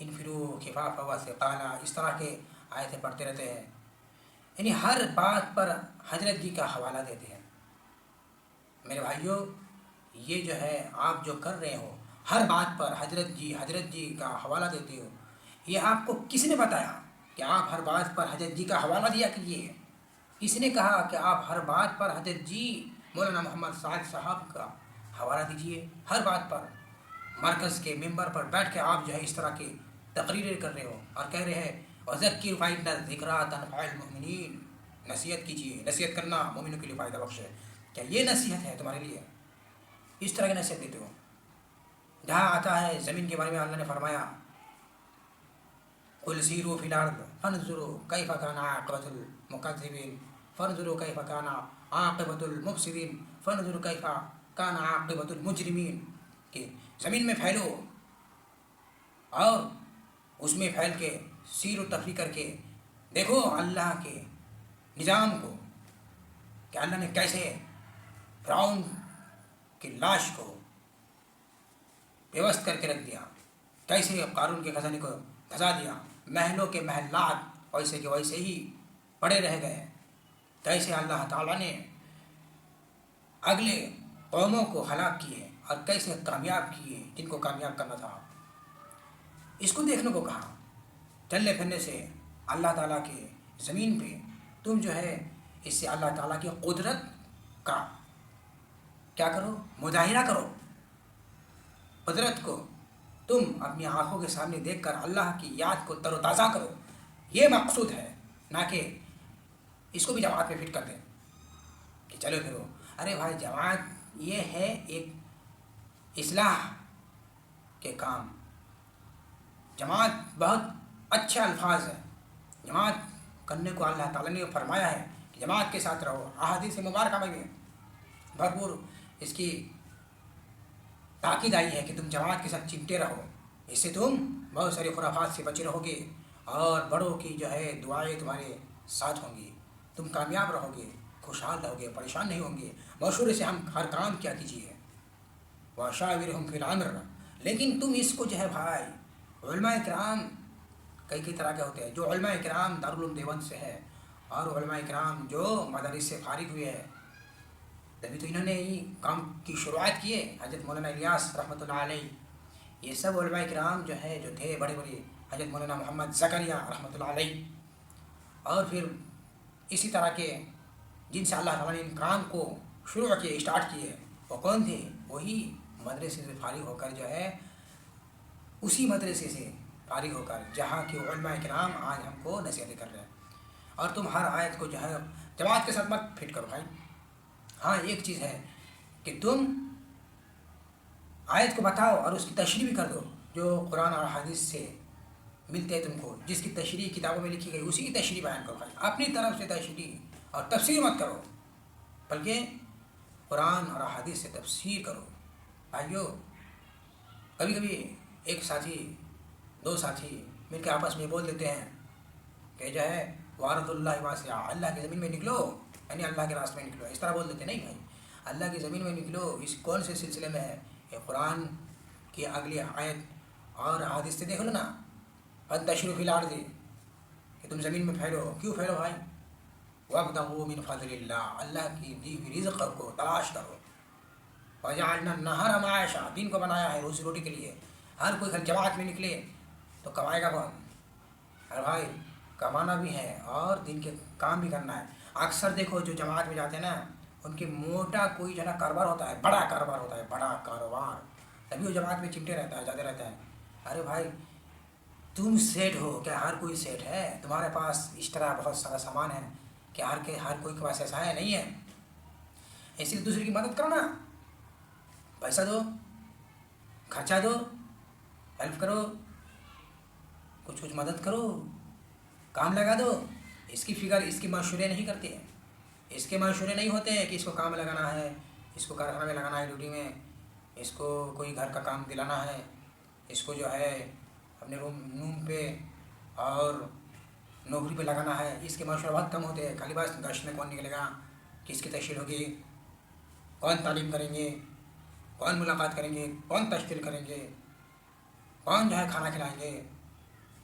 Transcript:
انفرو خفافا وثقالا، اس طرح کے آیتیں پڑھتے رہتے ہیں، یعنی ہر بات پر حضرت جی کا حوالہ دیتے ہیں۔ میرے بھائیوں، یہ جو ہے آپ جو کر رہے ہو، ہر بات پر حضرت جی کا حوالہ دیتے ہو، یہ آپ کو کس نے بتایا کہ آپ ہر بات پر حضرت جی کا حوالہ دیا کیجیے؟ کس نے کہا کہ آپ ہر بات پر حضرت جی مولانا محمد سعد صاحب کا حوالہ دیجیے؟ ہر بات پر مرکز کے ممبر پر بیٹھ کے آپ جو ہے اس طرح کی تقریریں کر رہے ہو اور کہہ رہے ہیں وَذَكِّرْ فَإِنَّ الذِّكْرَىٰ تَنفَعُ الْمُؤْمِنِينَ، نصیحت کیجیے، نصیحت کرنا مومنوں کے لیے فائدہ بخش ہے۔ کیا یہ نصیحت ہے تمہارے لیے؟ اس طرح کی نصیحت دیتے ہو؟ جہاں آتا ہے زمین کے بارے میں اللہ نے فرمایا قُلْ سِيرُوا فِي الْأَرْضِ فَانظُرُوا كَيْفَ كَانَ عَاقِبَةُ الْمُكَذِّبِينَ فَانظُرُوا كَيْفَ كَانَ عَاقِبَةُ الْمُفْسِدِينَ فَانظُرُوا كَيْفَ كَانَ عَاقِبَةُ الْمُجْرِمِينَ، کہ زمین میں پھیلو اور اس میں پھیل کے سیر و تفریح کر کے دیکھو اللہ کے نظام کو، کہ اللہ نے کیسے فرعون کی لاش کو بیوست کر کے رکھ دیا، کیسے قارون کے خزانے کو دھسا دیا، محلوں کے محلات ویسے کے ویسے ہی پڑے رہ گئے، کیسے اللہ تعالیٰ نے اگلے قوموں کو ہلاک کیے اور کیسے کامیاب کیے جن کو کامیاب کرنا تھا۔ اس کو دیکھنے کو کہا۔ چلنے پھرنے سے اللہ تعالیٰ کے زمین پہ تم جو ہے اس سے اللہ تعالیٰ کی قدرت کا کیا کرو؟ مظاہرہ کرو۔ قدرت کو تم اپنی آنکھوں کے سامنے دیکھ کر اللہ کی یاد کو تر و تازہ کرو، یہ مقصود ہے، نہ کہ اس کو بھی جماعت میں فٹ کر دیں کہ چلو پھرو۔ ارے بھائی، جماعت یہ ہے ایک اصلاح کے کام۔ جماعت بہت اچھا الفاظ ہے، جماعت کرنے کو اللہ تعالیٰ نے فرمایا ہے کہ جماعت کے ساتھ رہو۔ احادیث مبارکہ میں بھرپور اس کی تاکید آئی ہے کہ تم جماعت کے ساتھ چمٹے رہو، اس سے تم بہت سارے خرافات سے بچے رہو گے اور بڑوں کی جو ہے دعائیں تمہارے ساتھ ہوں گی، تم کامیاب رہو گے، خوشحال رہو گے، پریشان نہیں ہوں گے۔ مشورے سے ہم ہر کام کیا کیجیے، وَشَاوِرْهُمْ فِي الْأَمْرِ، لیکن تم اس کو جو ہے بھائی، علماء کرام کئی طرح کے ہوتے ہیں، جو علماء کرام دارالعلوم دیوبند سے ہے اور علماء کرام جو مدارس سے فارغ ہوئے ہیں، تبھی تو انہوں نے ہی کام کی شروعات کیے۔ حضرت مولانا الیاس رحمۃ اللہ علیہ، یہ سب علماء کرام جو ہے جو تھے بڑے بڑے، حضرت مولانا محمد زکریا رحمۃ اللہ علیہ، اور پھر اسی طرح کے جن سے اللہ تعالیٰ نے ان کام کو شروع کیے، اسٹارٹ کیے، وہ کون تھے؟ وہی مدرسے سے فارغ ہو کر جو ہے، اسی مدرسے سے فارغ ہو کر جہاں کے علماء کرام آج ہم کو نصیحتیں کر رہے ہیں۔ اور تم ہر آیت کو جو ہے جماعت کے ساتھ مت فٹ کرو بھائی۔ ہاں، ایک چیز ہے کہ تم آیت کو بتاؤ اور اس کی تشریح بھی کر دو، جو قرآن اور حدیث سے ملتے ہیں تم کو، جس کی تشریح کتابوں میں لکھی گئی اسی کی تشریح بیان کرو بھائی۔ اپنی طرف سے تشریح اور تفسیر مت کرو، بلکہ قرآن اور حدیث سے تفسیر کرو۔ بھائیو، کبھی کبھی ایک ساتھی، دو ساتھی مل کے آپس میں بول دیتے ہیں کہ جو ہے وارض اللہ واسعہ، اللہ کی زمین میں نکلو، یعنی اللہ کے راستے میں نکلو، اس طرح بول دیتے۔ نہیں بھائی، اللہ کی زمین میں نکلو اس کون سے سلسلے میں ہے؟ یہ قرآن کی اگلی آیت اور حدیث سے دیکھ لو نا، فانتشروا فی الارض، کہ تم زمین میں پھیلو۔ کیوں پھیلو بھائی؟ وابتغوا من فضل اللہ، اللہ کی دی ہوئی رزق کو تلاش کرو۔ وجعلنا النہار معاشا، دن کو بنایا ہے روزی روٹی کے لیے۔ ہر کوئی گھر جماعت میں نکلے تو کمائے گا کون؟ ارے بھائی، کمانا بھی ہے اور دن کے کام بھی کرنا ہے۔ اکثر دیکھو جو جماعت میں جاتے ہیں نا، ان کے موٹا کوئی جو ہے نا کاروبار ہوتا ہے، بڑا کاروبار ہوتا ہے، بڑا کاروبار، تبھی وہ جماعت میں چمٹے رہتا ہے، جاتے رہتا ہے۔ ارے بھائی، تم سیٹ ہو کیا؟ ہر کوئی سیٹ ہے؟ تمہارے پاس اس طرح بہت سارا سامان ہے کہ ہر کوئی کے پاس ایسا ہے نہیں ہے؟ اس لیے دوسرے کی مدد کرو نا، پیسہ دو، خرچہ دو، ہیلپ کرو، کچھ مدد کرو، کام لگا دو۔ اس کی فکر، اس کے مشورے نہیں کرتے ہیں، اس کے مشورے نہیں ہوتے ہیں کہ اس کو کام لگانا ہے، اس کو کارخانہ میں لگانا ہے، ڈیوٹی میں، اس کو کوئی گھر کا کام دلانا ہے، اس کو جو ہے اپنے روم پہ اور نوکری پہ لگانا ہے۔ اس کے مشورے بہت کم ہوتے ہیں، خالی بس گشت میں کون نکلے گا، کس کی تشکیل ہوگی، کون تعلیم کریں گے، کون ملاقات کریں گے، کون تشکیل کریں گے، کون جو ہے کھانا کھلائیں گے،